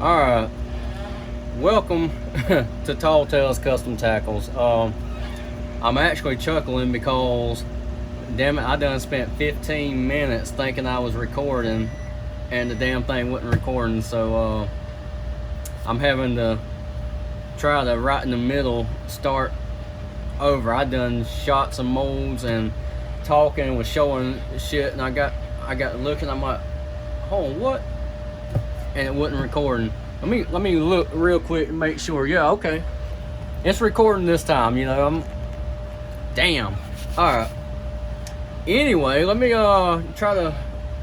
Alright, welcome to Tall Tales Custom Tackles. I'm actually chuckling because, damn it, I done spent 15 minutes thinking I was recording and the damn thing wasn't recording, so I'm having to try to right in the middle start over. I done shot some molds and talking and was showing shit, and I got looking, I'm like, hold on, what? And it wasn't recording. Let me look real quick and make sure. Yeah, okay, it's recording this time. You know, damn. All right. Anyway, let me try to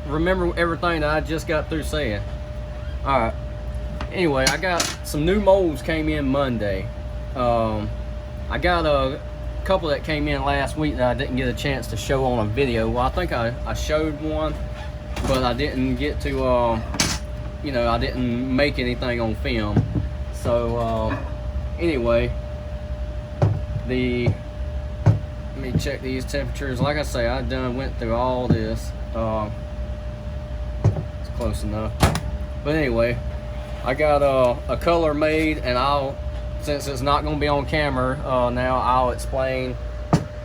remember everything that I just got through saying. All right. Anyway, I got some new molds came in Monday. I got a couple that came in last week that I didn't get a chance to show on a video. Well, I think I showed one, but I didn't get to you know, I didn't make anything on film. So anyway, let me check these temperatures. Like I say, I done went through all this. It's close enough. But anyway, I got a color made, and since it's not going to be on camera now, I'll explain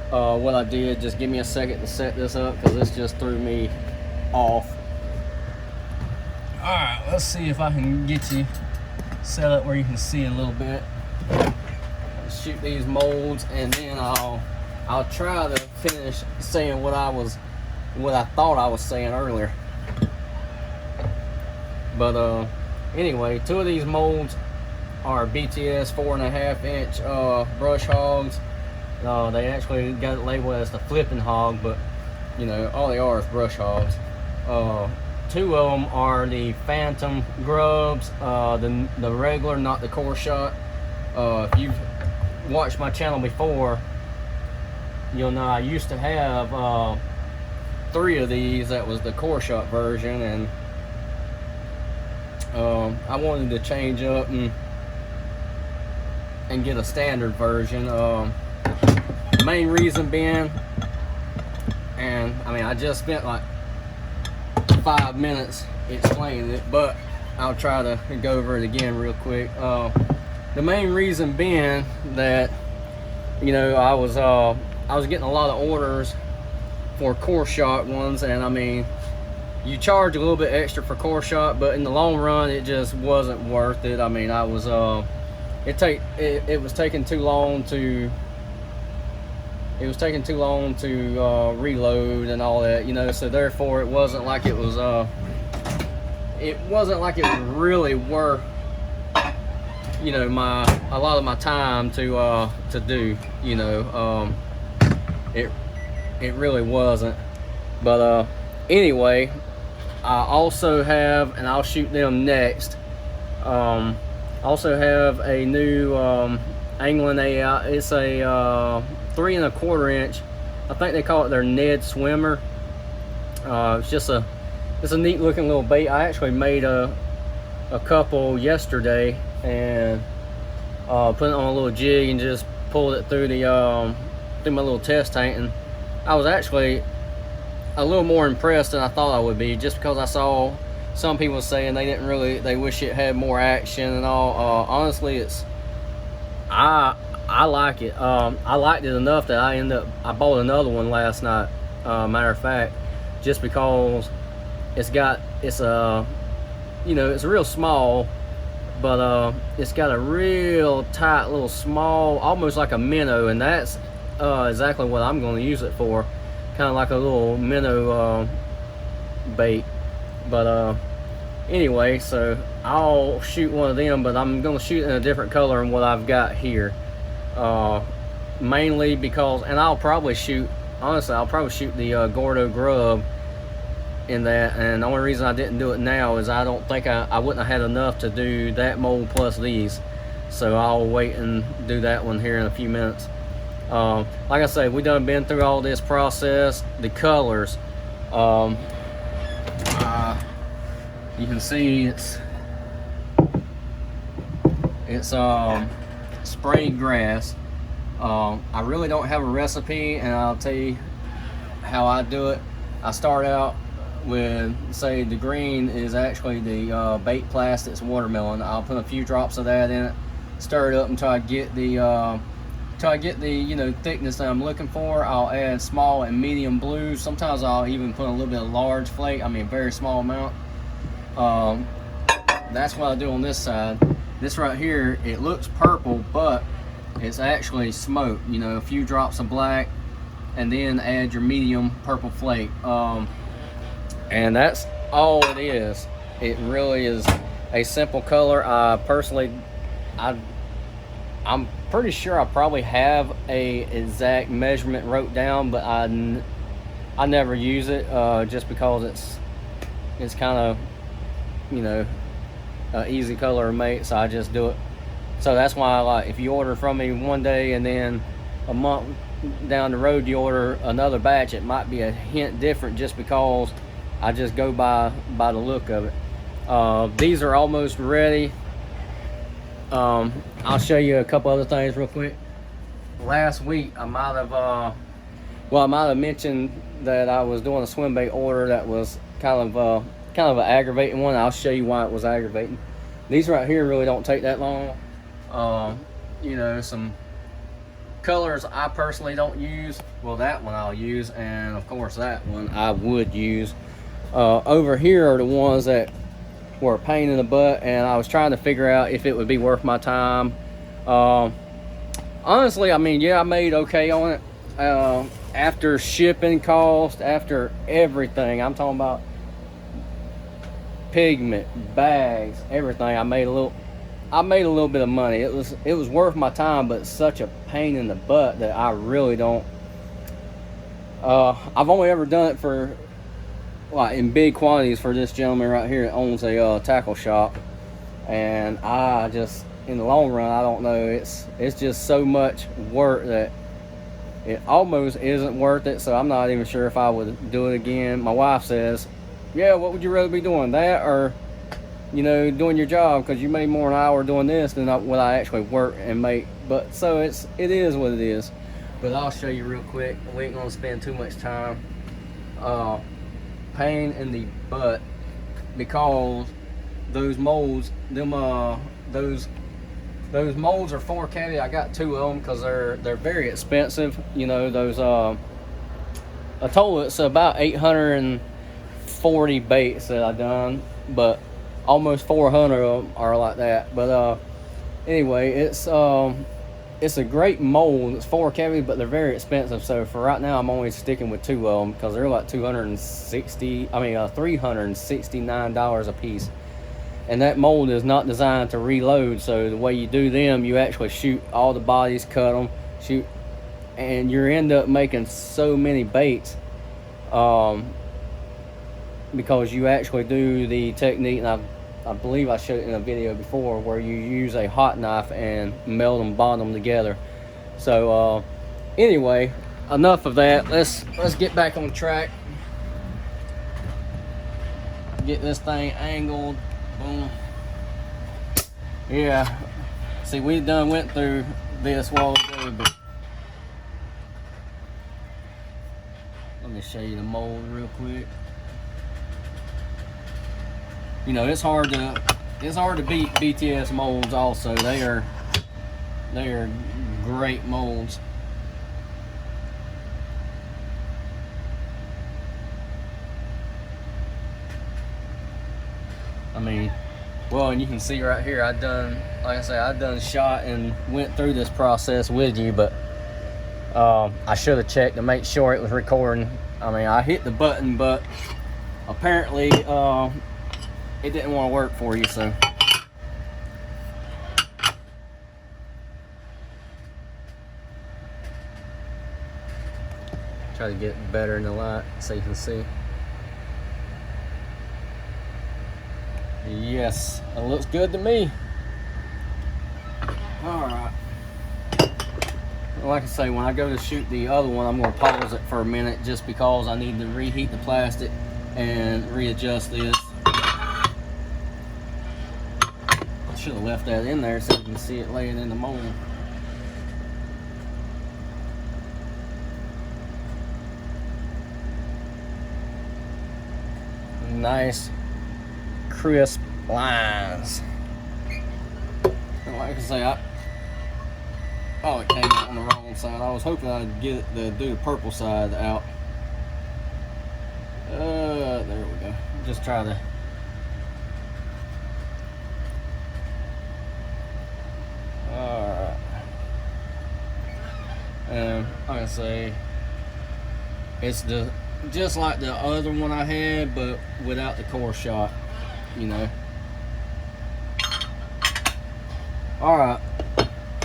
what I did. Just give me a second to set this up because this just threw me off. Alright, let's see if I can get you set up where you can see a little bit. Let's shoot these molds, and then I'll try to finish saying what I thought I was saying earlier. But anyway, two of these molds are BTS 4.5 inch brush hogs. They actually got it labeled as the flipping hog, but you know, all they are is brush hogs. Two of them are the Phantom grubs, the regular, not the core shot. If you've watched my channel before, you'll know I used to have 3 of these. That was the core shot version, and I wanted to change up and get a standard version. The main reason being, and I mean, I just spent like 5 minutes explaining it, but I'll try to go over it again real quick. The main reason being that, you know, I was getting a lot of orders for core shot ones, and I mean, you charge a little bit extra for core shot, but in the long run it just wasn't worth it. I mean, it was taking too long to reload and all that, you know, so therefore it wasn't like it was really worth, you know, a lot of my time to do, you know. It really wasn't. But anyway, I also have, and I'll shoot them next, also have a new angling AI. It's a 3 1/4 inch. I think they call it their Ned Swimmer. It's a neat looking little bait. I actually made a couple yesterday and put it on a little jig and just pulled it through through my little test tank, and I was actually a little more impressed than I thought I would be, just because I saw some people saying they wish it had more action and all. Honestly, I like it. I liked it enough that I bought another one last night. Matter of fact, just because it's you know, it's real small, but it's got a real tight little small, almost like a minnow, and that's exactly what I'm going to use it for, kind of like a little minnow bait. But anyway, so I'll shoot one of them, but I'm going to shoot in a different color than what I've got here. Mainly because, and I'll probably shoot the Gordo grub in that, and the only reason I didn't do it now is I don't think I wouldn't have had enough to do that mold plus these, so I'll wait and do that one here in a few minutes. Like I say, we done been through all this process. The colors, you can see it's sprayed grass. I really don't have a recipe, and I'll tell you how I do it. I start out with, say, the green is actually the baked plastics watermelon. I'll put a few drops of that in it, stir it up until I get the thickness that I'm looking for. I'll add small and medium blues. Sometimes I'll even put a little bit of large flake, a very small amount. That's what I do on this side. This right here, it looks purple, but it's actually smoke. A few drops of black, and then add your medium purple flake. And that's all it is. It really is a simple color. I'm pretty sure I probably have a exact measurement wrote down, but I never use it just because it's kind of an easy color to make, so I just do it. So that's why if you order from me one day and then a month down the road you order another batch, it might be a hint different just because I just go by the look of it. These are almost ready. I'll show you a couple other things real quick. Last week I might have mentioned that I was doing a swim bait order that was kind of an aggravating one. I'll show you why it was aggravating. These right here really don't take that long. Some colors I personally don't use. Well, that one I'll use, and of course that one I would use. Over here are the ones that were a pain in the butt, and I was trying to figure out if it would be worth my time. Honestly, I made okay on it. After shipping cost, after everything, I'm talking about pigment, bags, everything, I made a little bit of money. It was worth my time, but it's such a pain in the butt that I really don't. I've only ever done it for in big quantities for this gentleman right here that owns a tackle shop, and I just, in the long run, I don't know, it's just so much work that it almost isn't worth it. So I'm not even sure if I would do it again. My wife says, yeah, what would you rather be doing, that or doing your job, because you made more an hour doing this than what I actually work and make. But so it is what it is. But I'll show you real quick. We ain't gonna spend too much time. Pain in the butt, because those molds, those molds are 4 cavity. I got 2 of them because they're very expensive. Those I told it's about 840 baits that I done, but almost 400 of them are like that. But anyway, it's a great mold. It's 4 cavity, but they're very expensive. So for right now, I'm only sticking with 2 of them because they're like $369 a piece. And that mold is not designed to reload. So the way you do them, you actually shoot all the bodies, cut them, shoot, and you end up making so many baits because you actually do the technique, and I believe I showed it in a video before, where you use a hot knife and meld them, bond them together. So anyway, enough of that. Let's get back on track. Get this thing angled. Boom. Yeah. See, we done went through this while ago, but let me show you the mold real quick. It's hard to beat BTS molds. Also, they are great molds. Well, and you can see right here, like I say, I done shot and went through this process with you, but I should have checked to make sure it was recording. I hit the button, but apparently it didn't want to work for you, so. Try to get better in the light so you can see. Yes, it looks good to me. Alright. Like I say, when I go to shoot the other one, I'm going to pause it for a minute just because I need to reheat the plastic and readjust this. I should have left that in there so you can see it laying in the mold. nice crisp lines. And like I say, oh, it came out on the wrong side. I was hoping I'd get it to do the purple side out. There we go. Just try to. Alright. And like I say, it's just like the other one I had, but without the core shot, you know. Alright.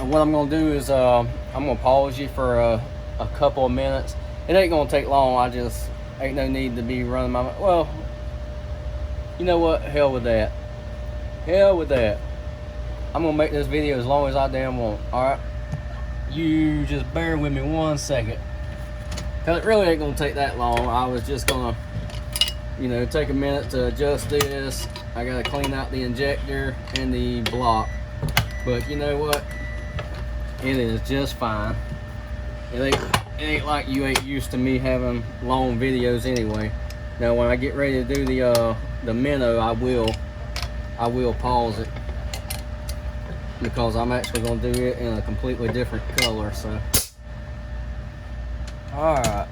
What I'm gonna do is I'm gonna pause you for a couple of minutes. It ain't gonna take long. I just ain't no need to be running my, well, you know what, hell with that. Hell with that. I'm gonna make this video as long as I damn want. Alright, you just bear with me 1 second, cause it really ain't gonna take that long. I was just gonna, you know, take a minute to adjust this. I gotta clean out the injector and the block, but you know what, it is just fine. It ain't like you ain't used to me having long videos anyway. Now when I get ready to do the minnow, I will pause it, because I'm actually going to do it in a completely different color. So alright,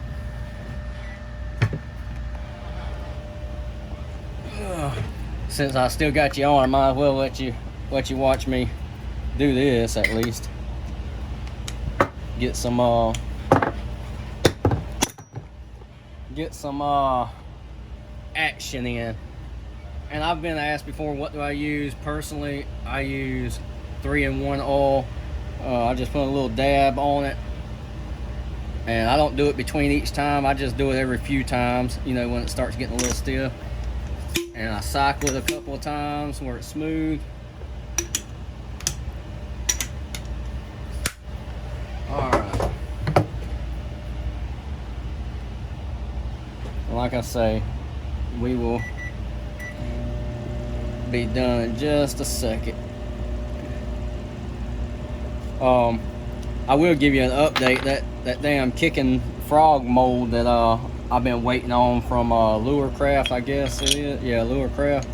since I still got you on, I might as well let you watch me do this at least. Get some action in. And I've been asked before, what do I use? Personally, I use 3-in-1 oil. I just put a little dab on it, and I don't do it between each time. I just do it every few times, you know, when it starts getting a little stiff, and I cycle it a couple of times where it's smooth. Alright, like I say, we will be done in just a second. I will give you an update. That damn kicking frog mold that I've been waiting on from Lure Craft, I guess it is. Yeah, Lure Craft.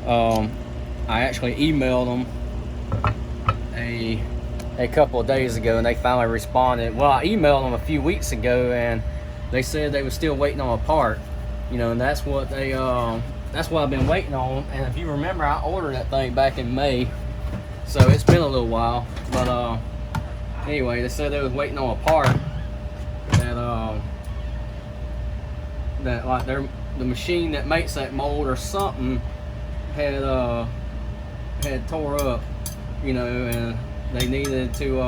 I actually emailed them a couple of days ago, and they finally responded. Well, I emailed them a few weeks ago, and they said they were still waiting on a part. You know, and that's what I've been waiting on. And if you remember, I ordered that thing back in May, so it's been a little while. But anyway, they said they was waiting on a part that like the machine that makes that mold or something had tore up, you know, and they needed to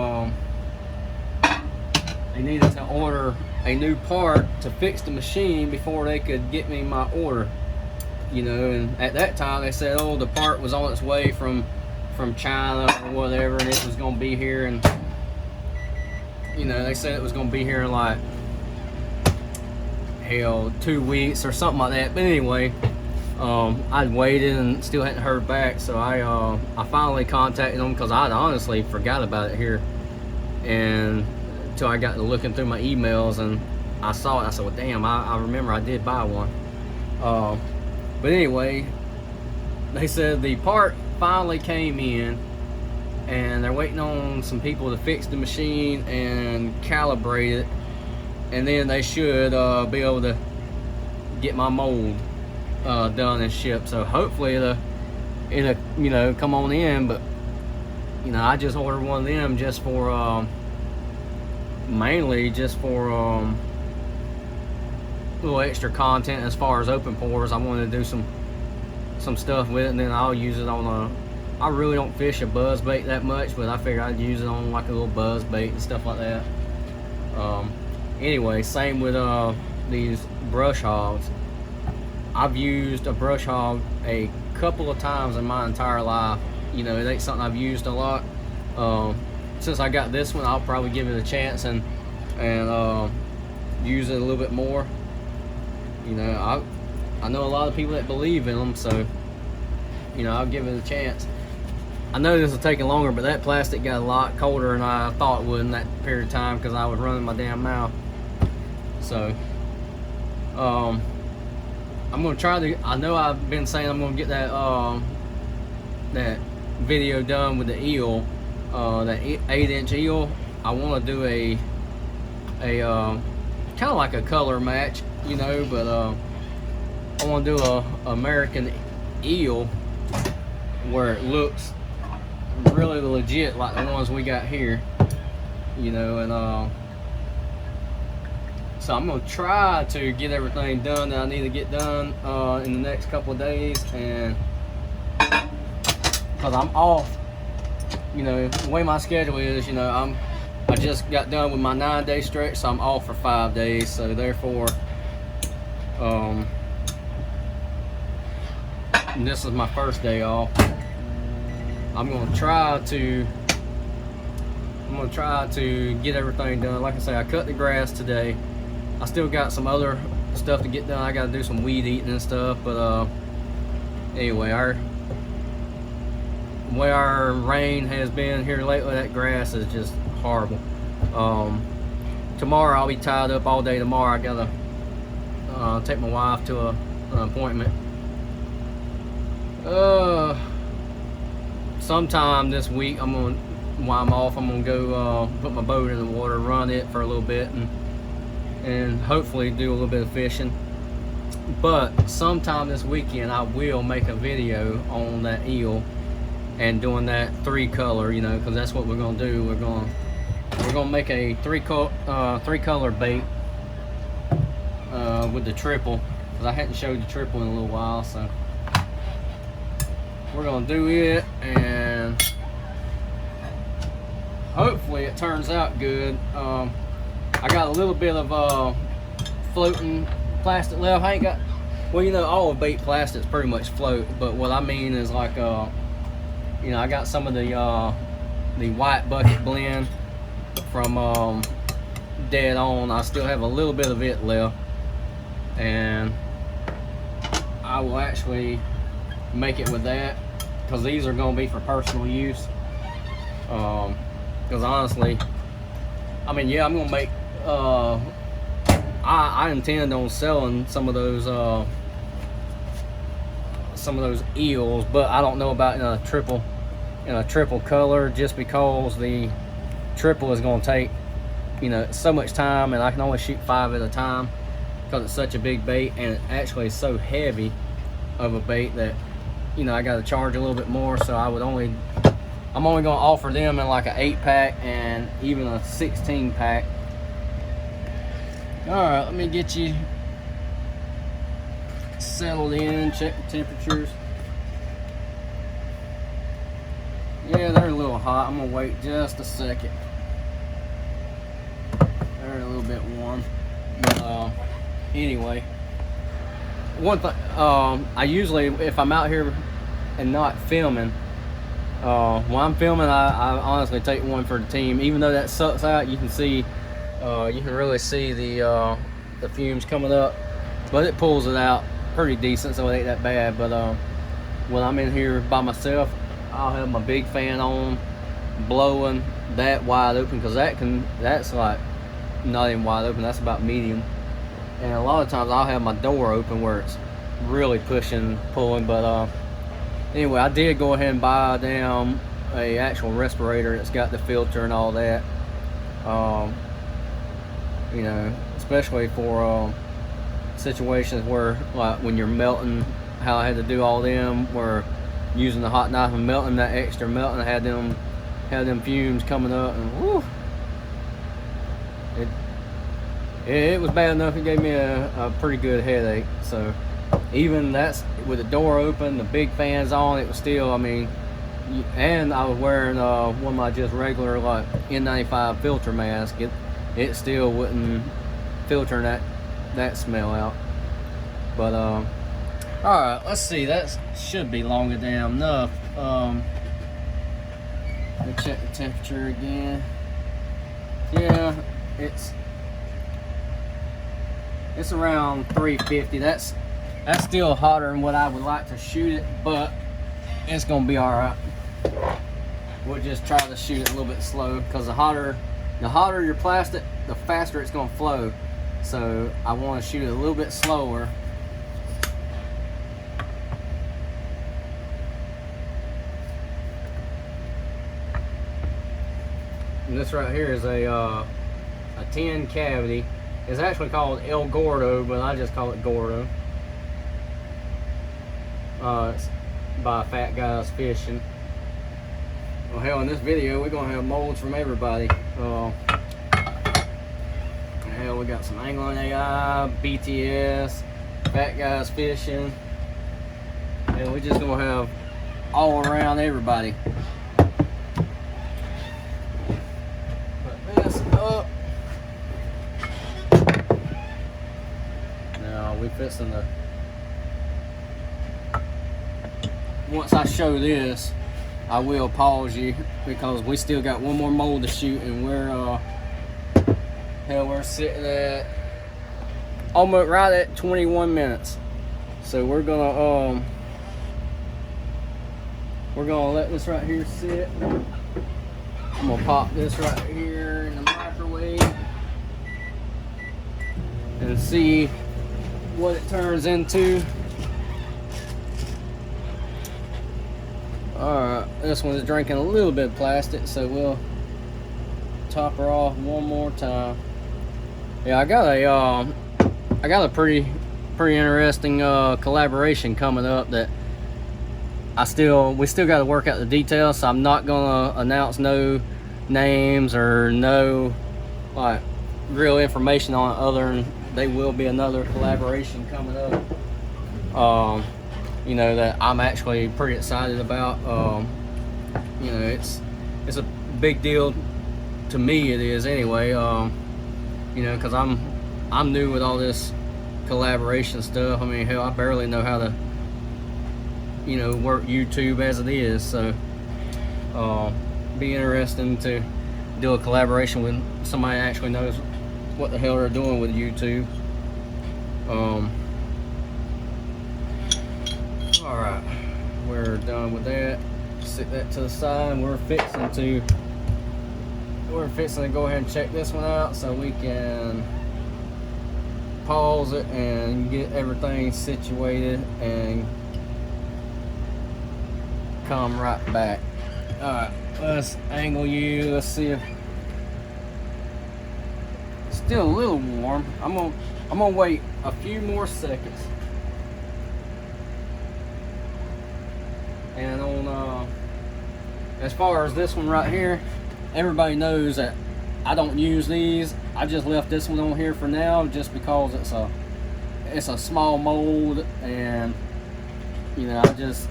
order a new part to fix the machine before they could get me my order, you know. And at that time they said, oh, the part was on its way from China or whatever, and it was gonna be here, and you know, they said it was gonna be here in like, hell, 2 weeks or something like that. But anyway, I'd waited and still hadn't heard back, so I finally contacted them, because I'd honestly forgot about it here, and until I got to looking through my emails and I saw it. I said, well, damn, I remember I did buy one. But anyway, they said the part finally came in, and they're waiting on some people to fix the machine and calibrate it, and then they should be able to get my mold done and shipped. So hopefully it'll you know, come on in. But you know, I just ordered one of them just for mainly just for a little extra content as far as open pores. I wanted to do some stuff with it, and then I'll use it on I really don't fish a buzz bait that much, but I figured I'd use it on like a little buzz bait and stuff like that. Anyway, same with these brush hogs. I've used a brush hog a couple of times in my entire life. You know, it ain't something I've used a lot. Since I got this one, I'll probably give it a chance and use it a little bit more. You know, I know a lot of people that believe in them, so you know, I'll give it a chance. I know this is taking longer, but that plastic got a lot colder than I thought it would in that period of time, because I was running my damn mouth. So I'm I'm gonna try to. I know I've been saying I'm gonna get that that video done with the eel, that 8-inch eel. I want to do a kind of like a color match, you know, but I want to do a American eel where it looks really legit like the ones we got here, you know, and so I'm gonna try to get everything done that I need to get done in the next couple of days, and because I'm off, you know, the way my schedule is, you know, I just got done with my 9-day stretch, so I'm off for 5 days, so therefore this is my first day off. I'm gonna try to get everything done. Like I say, I cut the grass today. I still got some other stuff to get done. I gotta do some weed eating and stuff, but anyway, the way our rain has been here lately, that grass is just horrible. Tomorrow I'll be tied up all day tomorrow. I gotta take my wife to an appointment. Sometime this week, while I'm off, I'm gonna go put my boat in the water, run it for a little bit, and hopefully do a little bit of fishing. But sometime this weekend I will make a video on that eel and doing that 3-color, you know, because that's what we're gonna do. We're gonna make a 3-color bait with the triple, because I hadn't showed the triple in a little while, so we're gonna do it, and hopefully it turns out good. I got a little bit of floating plastic left. I ain't got, well, you know, all the bait plastics pretty much float, but what I mean is like you know, I got some of the white bucket blend from Dead On. I still have a little bit of it left, and I will actually make it with that, because these are going to be for personal use. Because honestly, I mean, yeah, I'm going to make I intend on selling some of those eels, but I don't know about in a triple color, just because the triple is going to take, you know, so much time, and I can only shoot 5 at a time because it's such a big bait, and it actually is so heavy of a bait that, you know, I got to charge a little bit more. So I'm only going to offer them in like an 8-pack and even a 16-pack. All right, let me get you settled in, check the temperatures. Yeah, they're a little hot. I'm gonna wait just a second. They're a little bit warm, but anyway, one thing, I usually, if I'm out here and not filming, when I'm filming, I honestly take one for the team. Even though that sucks out, you can see, you can really see the fumes coming up, but it pulls it out pretty decent, so it ain't that bad. But when I'm in here by myself, I'll have my big fan on, blowing that wide open, because that's like not even wide open, that's about medium. And a lot of times I'll have my door open where it's really pulling. But anyway, I did go ahead and buy down a actual respirator. It's got the filter and all that. You know, especially for situations where, like when you're melting, how I had to do all them, where using the hot knife and melting that extra melting, I had them fumes coming up, and whoo, it was bad enough. It gave me a pretty good headache. So even that's with the door open, the big fans on, it was still, I mean, and I was wearing one of my just regular like N95 filter mask. It still wouldn't filter that smell out. But all right, let's see, that should be long enough. Let me check the temperature again. Yeah, it's around 350. That's still hotter than what I would like to shoot it, but it's gonna be all right. We'll just try to shoot it a little bit slow, because the hotter your plastic, the faster it's gonna flow. So I want to shoot it a little bit slower. And this right here is a 10 cavity. It's actually called El Gordo, but I just call it Gordo. It's by Fat Guys Fishing. Well, hell, in this video we're gonna have molds from everybody. Hell, we got some Angling AI, BTS, Fat Guys Fishing, and we're just gonna have all around everybody. Put this up. Now we fixing to. Once I show this, I will pause you because we still got one more mold to shoot, and we're sitting at almost right at 21 minutes. So we're gonna let this right here sit. I'm gonna pop this right here in the microwave and see what it turns into. Alright, this one is drinking a little bit of plastic, so we'll top her off one more time. Yeah, I got a pretty interesting collaboration coming up that we still got to work out the details, so I'm not gonna announce no names or no like real information on it, other than there will be another collaboration coming up. You know, that I'm actually pretty excited about. You know, it's a big deal to me. It is anyway. You know, because I'm new with all this collaboration stuff. I mean, hell, I barely know how to, you know, work YouTube as it is. So, be interesting to do a collaboration with somebody that actually knows what the hell they're doing with YouTube. Alright, we're done with that. Sit that to the side. We're fixing to go ahead and check this one out so we can pause it and get everything situated and come right back. Alright, let's angle you. Let's see if it's still a little warm. I'm gonna wait a few more seconds. And on as far as this one right here, everybody knows that I don't use these. I just left this one on here for now just because it's a small mold, and you know, I just,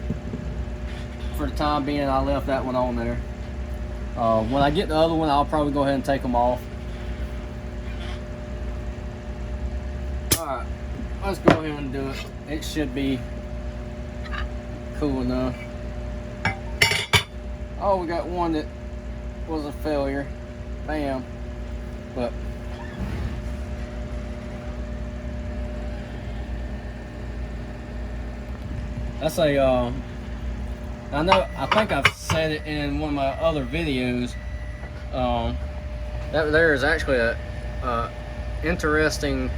for the time being, I left that one on there. When I get the other one, I'll probably go ahead and take them off. Alright, let's go ahead and do it. It should be cool enough. Oh, we got one that was a failure. Bam. But that's a I think I've said it in one of my other videos. That there is actually a interesting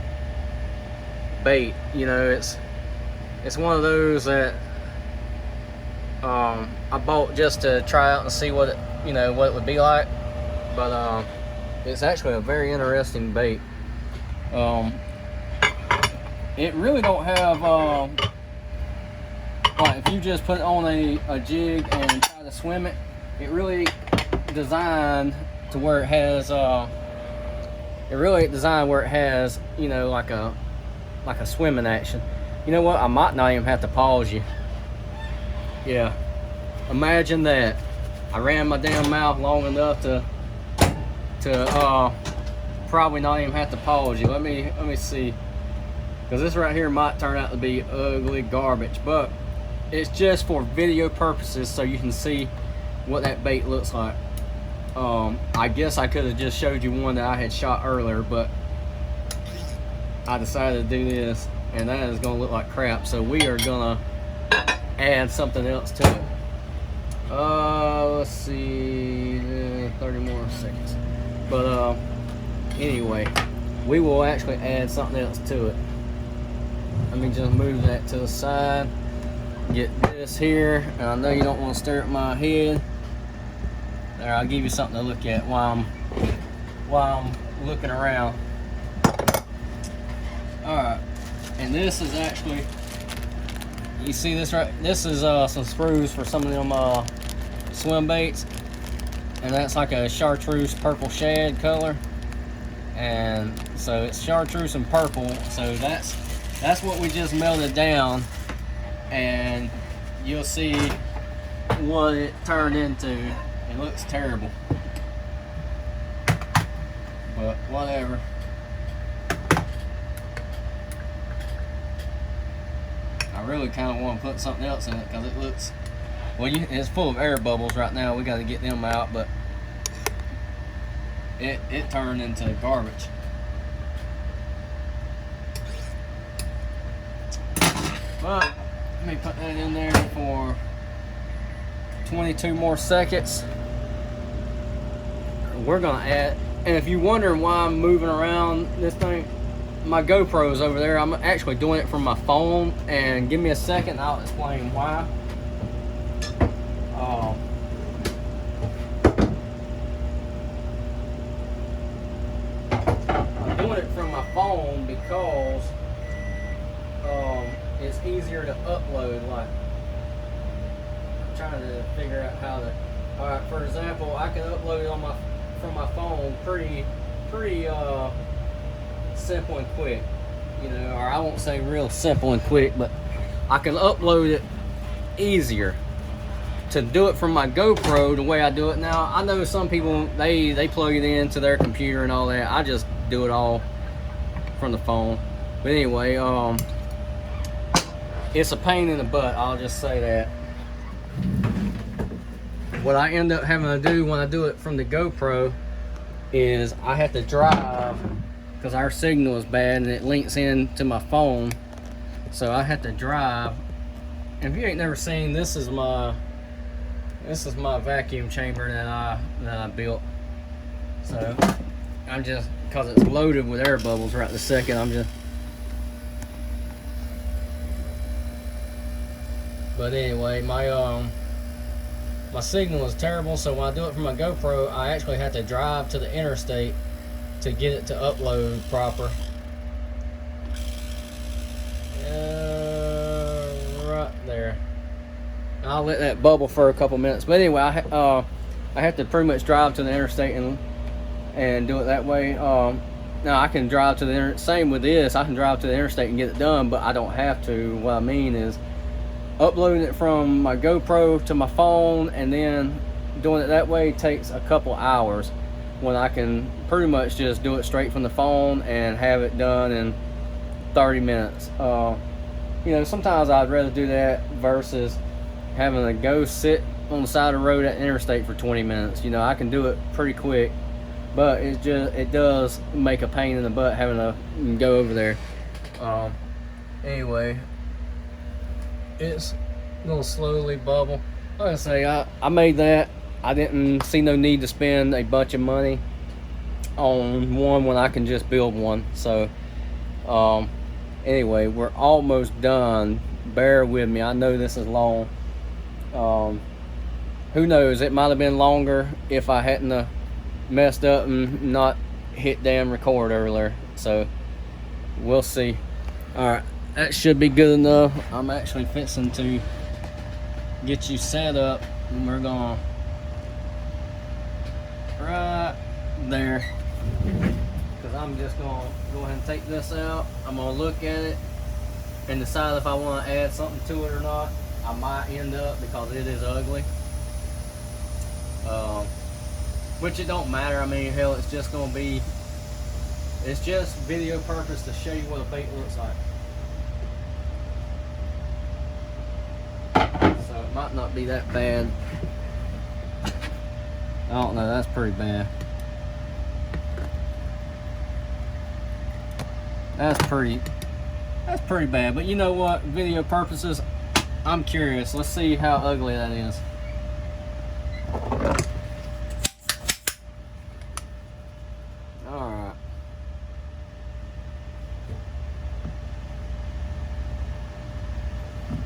bait. You know, it's one of those that I bought just to try out and see what it would be like, but it's actually a very interesting bait. It really don't have like, if you just put it on a jig and try to swim it, it really designed to where it has you know, like a swimming action. You know what, I might not even have to pause you. Yeah, imagine that. I ran my damn mouth long enough to probably not even have to pause you. Let me see, because this right here might turn out to be ugly garbage, but it's just for video purposes, so you can see what that bait looks like. I guess I could have just showed you one that I had shot earlier, but I decided to do this, and that is gonna look like crap, so we are gonna add something else to it. Let's see, 30 more seconds. But anyway, we will actually add something else to it. Let me just move that to the side. Get this here, and I know you don't want to stare at my head. There, I'll give you something to look at while I'm looking around. Alright, and this is actually, you see this right? This is some screws for some of them swim baits, and that's like a chartreuse purple shad color, and so it's chartreuse and purple. So that's what we just melted down, and you'll see what it turned into. It looks terrible, but whatever. I really kind of want to put something else in it because it looks, well, it's full of air bubbles right now. We got to get them out, but it turned into garbage. But let me put that in there for 22 more seconds. We're gonna add, and if you're wondering why I'm moving around this thing, my GoPro's over there. I'm actually doing it from my phone, and give me a second, I'll explain why. I'm doing it from my phone because it's easier to upload. Like, I'm trying to figure out how to. All right, for example, I can upload it from my phone pretty simple and quick, you know, or I won't say real simple and quick, but I can upload it easier. To do it from my GoPro the way I do it now, I know some people they plug it into their computer and all that. I just do it all from the phone. But anyway, it's a pain in the butt, I'll just say that. What I end up having to do when I do it from the GoPro is I have to drive, because our signal is bad and it links in to my phone, so I have to drive. And if you ain't never seen, this is my vacuum chamber that I built. So I'm just, because it's loaded with air bubbles right this second, I'm just. But anyway, my signal is terrible, so when I do it from my GoPro, I actually have to drive to the interstate to get it to upload proper. Right there. I'll let that bubble for a couple minutes. But anyway, I have to pretty much drive to the interstate and do it that way. Now I can drive to the same with this. I can drive to the interstate and get it done, but I don't have to. What I mean is uploading it from my GoPro to my phone and then doing it that way takes a couple hours, when I can pretty much just do it straight from the phone and have it done in 30 minutes. You know, sometimes I'd rather do that versus having to go sit on the side of the road at the interstate for 20 minutes. You know, I can do it pretty quick, but it does make a pain in the butt having to go over there. Anyway, it's gonna slowly bubble. Like I say, I made that. I didn't see no need to spend a bunch of money on one when I can just build one. So anyway, we're almost done. Bear with me, I know this is long. Who knows, it might have been longer if I hadn't messed up and not hit damn record earlier. So we'll see. Alright, that should be good enough. I'm actually fixing to get you set up, and we're gonna right there, because I'm just gonna go ahead and take this out. I'm gonna look at it and decide if I want to add something to it or not. I might end up, because it is ugly, which it don't matter. I mean, hell, it's just gonna be, it's just video purpose to show you what a bait looks like. So it might not be that bad. I don't know, that's pretty bad. That's pretty bad, but you know what, video purposes, I'm curious. Let's see how ugly that is. Alright.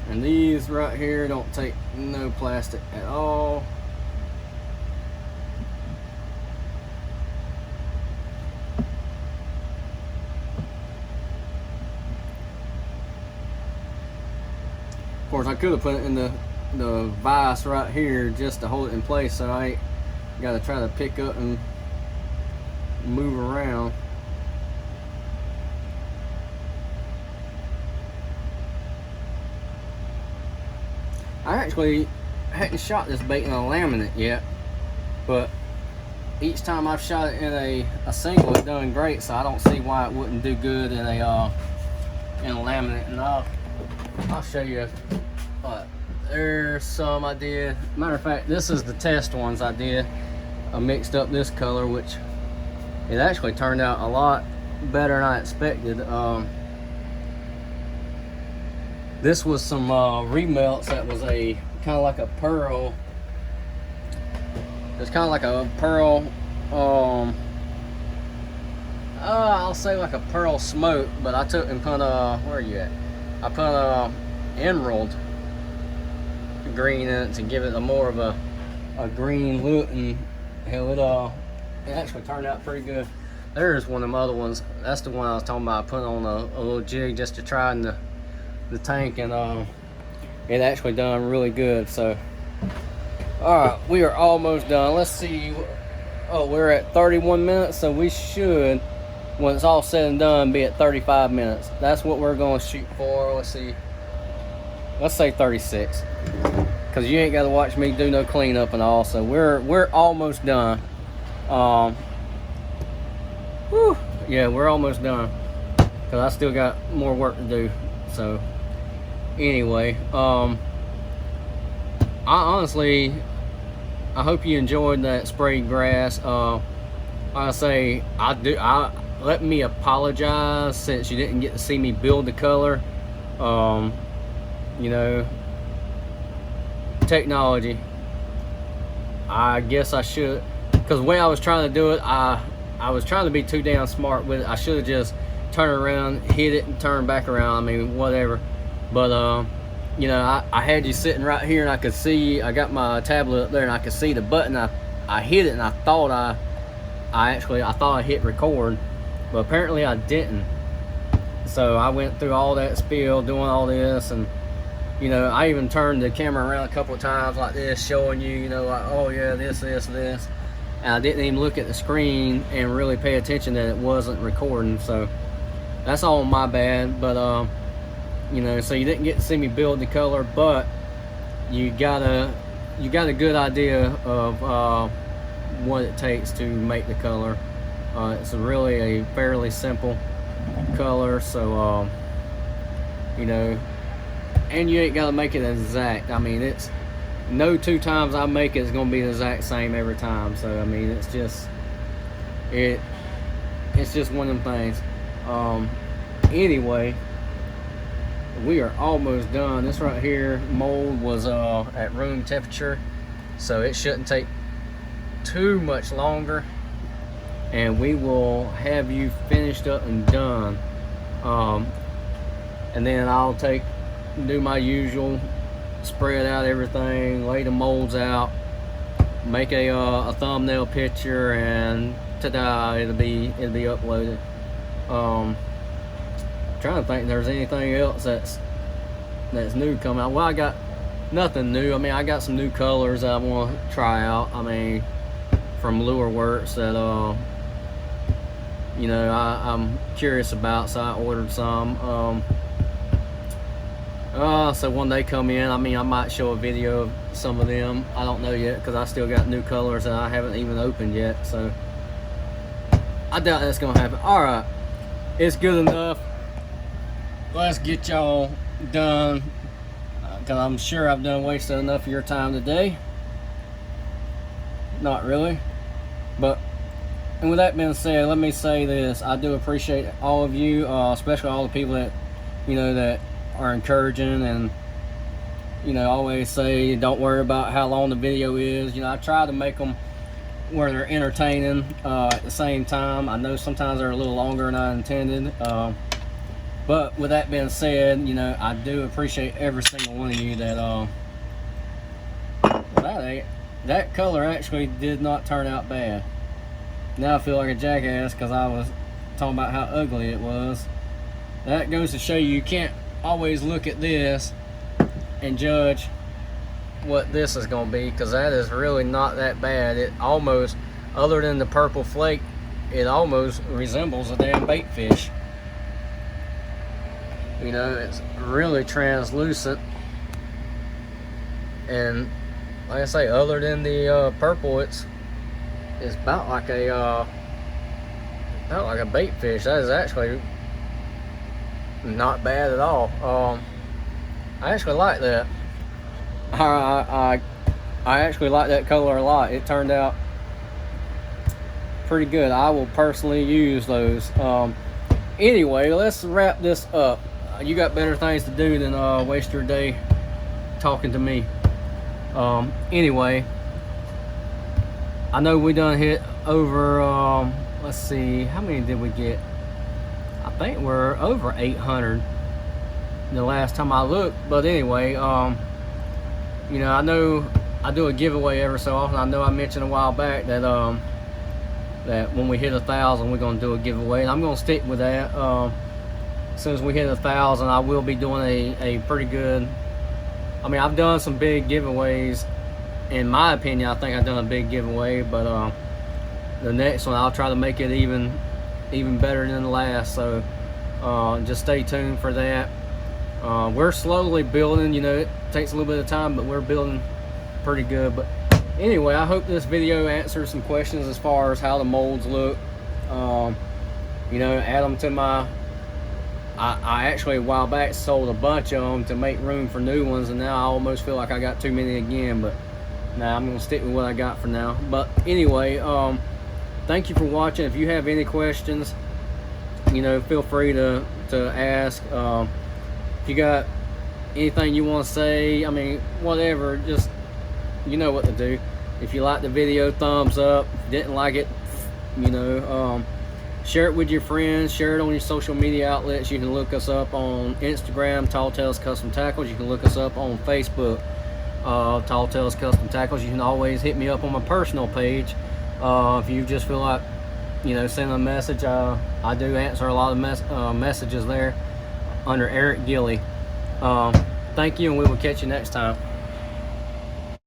And these right here don't take no plastic at all. course, I could have put it in the vise right here just to hold it in place, so I ain't got to try to pick up and move around. I actually hadn't shot this bait in a laminate yet, but each time I've shot it in a single, it's done great, so I don't see why it wouldn't do good in a laminate. And I'll show you. There's some I did. Matter of fact, this is the test ones I did. I mixed up this color, which it actually turned out a lot better than I expected. This was some remelts that was a kind of like a pearl. It's kind of like a pearl, I'll say like a pearl smoke, but I took and put where are you at? I put emerald green in it to give it a more of a green look, and hell, it actually turned out pretty good. There's one of them other ones. That's the one I was talking about. I put on a little jig just to try in the tank, and it actually done really good. So alright, we are almost done. Let's see. Oh, we're at 31 minutes, so we should, when it's all said and done, be at 35 minutes. That's what we're going to shoot for. Let's see. Let's say 36, because you ain't got to watch me do no cleanup and all. So we're almost done. Whew, yeah, we're almost done, because I still got more work to do. So anyway, I honestly, I hope you enjoyed that sprayed grass. I say, let me apologize since you didn't get to see me build the color. You know, technology, I guess I should, because the way I was trying to do it, I was trying to be too damn smart with it. I should have just turned around, hit it, and turned back around. I mean, whatever. But you know, I had you sitting right here, and I could see, I got my tablet up there, and I could see the button. I hit it, and I thought I thought I hit record, but apparently I didn't. So I went through all that spiel doing all this, and you know, I even turned the camera around a couple of times like this, showing you, you know, like, oh yeah, this, and I didn't even look at the screen and really pay attention that it wasn't recording. So that's all my bad. But you know, so you didn't get to see me build the color, but you got a good idea of what it takes to make the color. It's really a fairly simple color, so you know, and you ain't got to make it exact. I mean, it's no two times I make it is going to be the exact same every time. So I mean, it's just one of them things. Anyway, we are almost done. This right here, mold was at room temperature, so it shouldn't take too much longer, and we will have you finished up and done. And then I'll do my usual, spread out everything, lay the molds out, make a thumbnail picture, and ta-da, it'll be uploaded. Trying to think if there's anything else that's new coming out. Well, I got nothing new. I mean, I got some new colors that I want to try out. I mean, from Lure Works that you know, I'm curious about, so I ordered some. So when they come in, I mean, I might show a video of some of them. I don't know yet, because I still got new colors that I haven't even opened yet, so I doubt that's gonna happen. All right, it's good enough. Let's get y'all done, because I'm sure I've done wasted enough of your time today. Not really, but, and with that being said, let me say this: I do appreciate all of you, especially all the people that, you know, that are encouraging, and you know, always say don't worry about how long the video is. You know, I try to make them where they're entertaining at the same time. I know sometimes they're a little longer than I intended, but with that being said, you know, I do appreciate every single one of you that that color actually did not turn out bad. Now I feel like a jackass because I was talking about how ugly it was. That goes to show you can't always look at this and judge what this is going to be, because that is really not that bad. It almost, other than the purple flake, it almost resembles a damn bait fish. You know, it's really translucent, and like I say, other than the purple, it's about like a bait fish. That is actually not bad at all. I actually like that. I actually like that color a lot. It turned out pretty good. I will personally use those. Anyway, let's wrap this up. You got better things to do than waste your day talking to me. Anyway, I know we done hit over, let's see, how many did we get? I think we're over 800 the last time I looked. But anyway, you know, I know I do a giveaway every so often. I know I mentioned a while back that that when we hit 1,000, we're gonna do a giveaway, and I'm gonna stick with that. As soon as we hit 1,000, I will be doing a pretty good. I mean, I've done some big giveaways. In my opinion, I think I've done a big giveaway, but the next one I'll try to make it even better than the last. So just stay tuned for that. We're slowly building. You know, it takes a little bit of time, but we're building pretty good. But anyway, I hope this video answers some questions as far as how the molds look. You know, add them to my. I actually a while back sold a bunch of them to make room for new ones, and now I almost feel like I got too many again. But now I'm gonna stick with what I got for now. But anyway, thank you for watching. If you have any questions, you know, feel free to ask. If you got anything you want to say, I mean, whatever, just, you know what to do. If you like the video, thumbs up. If you didn't like it, you know, share it with your friends, share it on your social media outlets. You can look us up on Instagram, Tall Tales Custom Tackles. You can look us up on Facebook, Tall Tales Custom Tackles. You can always hit me up on my personal page if you just feel like, you know, send a message. I do answer a lot of messages there under Eric Gilly. Thank you, and we will catch you next time.